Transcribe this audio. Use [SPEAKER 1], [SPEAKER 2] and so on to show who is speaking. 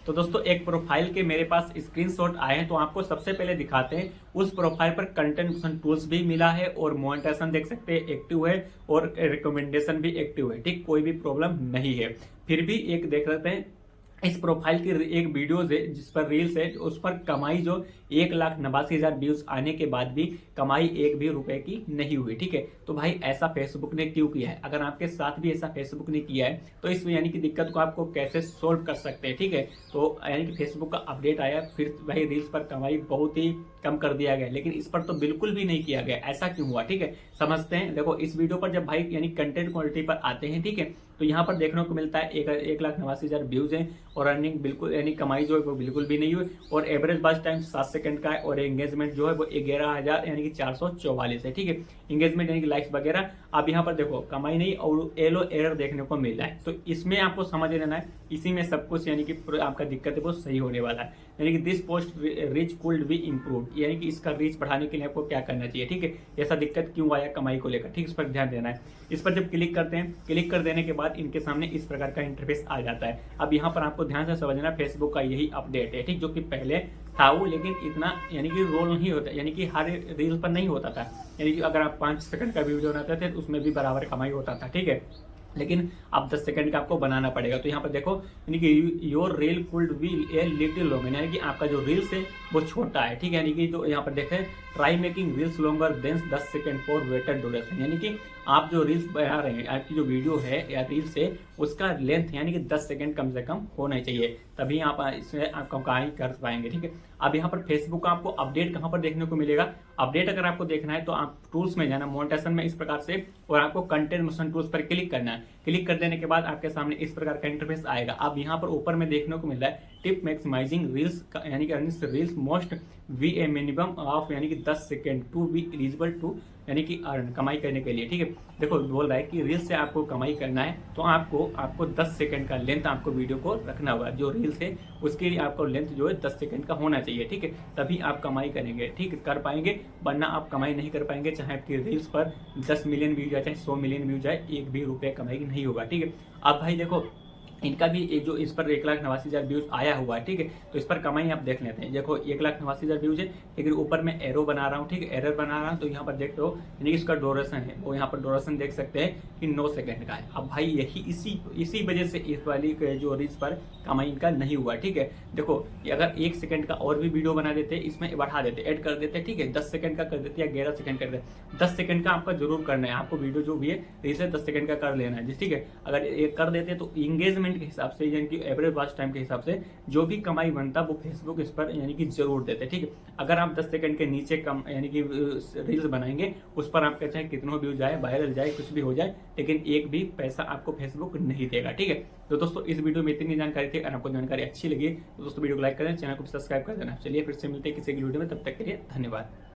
[SPEAKER 1] तो दोस्तों एक प्रोफाइल के मेरे पास स्क्रीनशॉट आए हैं, तो आपको सबसे पहले दिखाते हैं। उस प्रोफाइल पर कंटेंट टूल्स भी मिला है और मोनेटाइजेशन देख सकते हैं एक्टिव है और रिकमेंडेशन भी एक्टिव है। ठीक, कोई भी प्रॉब्लम नहीं है। फिर भी एक देख लेते हैं इस प्रोफाइल की एक वीडियो है जिस पर रील्स है, उस पर कमाई जो 1,89,000 व्यूज आने के बाद भी कमाई एक भी रुपए की नहीं हुई। ठीक है, तो भाई ऐसा फेसबुक ने क्यों किया है? अगर आपके साथ भी ऐसा फेसबुक ने किया है तो इस यानी कि दिक्कत को आपको कैसे सोल्व कर सकते हैं। ठीक है, तो यानी कि फेसबुक का अपडेट आया, फिर भाई रील्स पर कमाई बहुत ही कम कर दिया गया, लेकिन इस पर तो बिल्कुल भी नहीं किया गया। ऐसा क्यों हुआ? ठीक है, समझते हैं। देखो इस वीडियो पर जब भाई यानी कंटेंट क्वालिटी पर आते हैं, ठीक है, तो यहाँ पर देखने को मिलता है 1,89,000 व्यूज है और अर्निंग बिल्कुल यानी कमाई जो है वो बिल्कुल भी नहीं हुई और एवरेज वॉच टाइम 7 सेकंड का है और एंगेजमेंट जो है वो 11,000 यानी कि 444 है। ठीक है, एंगेजमेंट यानी कि लाइक्स वगैरह। अब यहाँ पर देखो कमाई नहीं और येलो एरर देखने को मिल रहा है, तो इसमें आपको समझ लेना है, इसी में सब कुछ यानी कि आपका दिक्कत है वो सही होने वाला है। यानी कि this post reach could be improve, यानी कि इसका रीच बढ़ाने के लिए आपको क्या करना चाहिए। ठीक है, ऐसा दिक्कत क्यों आया कमाई को लेकर, ठीक, इस पर ध्यान देना है। इस पर जब क्लिक करते हैं, क्लिक कर देने के बाद इनके सामने इस प्रकार का इंटरफेस आ जाता है। अब यहाँ पर आपको ध्यान से समझना, फेसबुक का यही अपडेट है, ठीक, जो कि पहले था वो, लेकिन इतना यानी कि रोल नहीं होता, यानी कि हर रील पर नहीं होता था। यानी कि अगर आप 5 सेकंड का वीडियो बनाते थे तो उसमें भी बराबर कमाई होता था। ठीक है, लेकिन अब 10 सेकंड का आपको बनाना पड़ेगा। तो यहाँ पर देखो यानी कि your reel could be a little longer, यानी कि आपका जो रील्स है वो छोटा है। ठीक है, यानी कि जो यहाँ पर देखें try making reels longer than 10 second for weighted duration, यानी कि आप जो रील्स बना रहे हैं, आपकी जो वीडियो है या रील्स है उसका लेंथ यानी कि 10 सेकंड कम से कम होना चाहिए, तभी आप इसमें आप कमाई कर पाएंगे। ठीक है, अब यहाँ पर फेसबुक का आपको अपडेट कहाँ पर देखने को मिलेगा? अपडेट अगर आपको देखना है तो आप टूल्स में जाना, मोनेटाइजेशन में इस प्रकार से, और आपको कंटेंट मोशन टूल्स पर क्लिक करना है। क्लिक कर देने के बाद आपके सामने इस प्रकार का इंटरफेस आएगा। अब यहाँ पर ऊपर में देखने को मिल रहा है टिप मैक्सिमाइजिंग रील्स, यानी कि reels most we a minimum of यानी कि 10 second to be eligible to, यानी कि अर्न, कमाई करने के लिए। ठीक है, देखो बोल रहा है कि रील्स से आपको कमाई करना है तो आपको 10 सेकंड का लेंथ आपको वीडियो को रखना होगा। जो रील्स है उसके लिए आपको लेंथ जो है 10 सेकंड का होना चाहिए। ठीक है, तभी आप कमाई करेंगे, ठीक कर पाएंगे, वरना आप कमाई नहीं कर पाएंगे। चाहे आपकी रील्स पर 10 मिलियन व्यूज आए, चाहे 100 मिलियन व्यूज आए, एक भी रुपये कमाई नहीं होगा। ठीक है, अब भाई देखो इनका भी एक जो इस पर 1,89,000 व्यूज आया हुआ है। ठीक है, तो इस पर कमाई आप देख लेते हैं। देखो 1,89,000 व्यूज है, लेकिन ऊपर मैं एरो बना रहा हूँ, ठीक है, एरर बना रहा हूँ, तो यहाँ पर देखते हो यानी कि इसका ड्यूरेशन है वो यहाँ पर ड्यूरेशन देख सकते हैं कि 9 सेकंड का है। अब भाई यही इसी वजह से इस वाली जो रील्स पर कमाई इनका नहीं हुआ। ठीक है, देखो अगर 1 सेकंड का और भी वीडियो बना देते, इसमें बढ़ा देते, ऐड कर देते, ठीक है, 10 सेकंड का कर देते या 11 सेकंड कर देते, 10 सेकंड का आपका जरूर करना है। आपको वीडियो जो भी है रील्स 10 सेकंड का कर लेना है। ठीक है, अगर एक कर देते तो इंगेजमेंट के हिसाब से यानी कि एवरेज वॉच टाइम के हिसाब से जो भी कमाई बनता वो फेसबुक इस पर यानी कि जरूर देते। ठीक है, अगर आप 10 सेकंड के नीचे कम यानी कि रील्स बनाएंगे, उस पर आपका चाहे कितना व्यू जाए, वायरल जाए, कुछ भी हो जाए, लेकिन एक भी पैसा आपको फेसबुक नहीं देगा। ठीक है, तो दोस्तों इस वीडियो में इतनी जानकारी थी। अगर आपको जानकारी अच्छी लगी तो दोस्तों वीडियो को लाइक करें, चैनल को सब्सक्राइब कर देना। चलिए फिर से मिलते हैं किसी वीडियो में, तब तक के लिए धन्यवाद।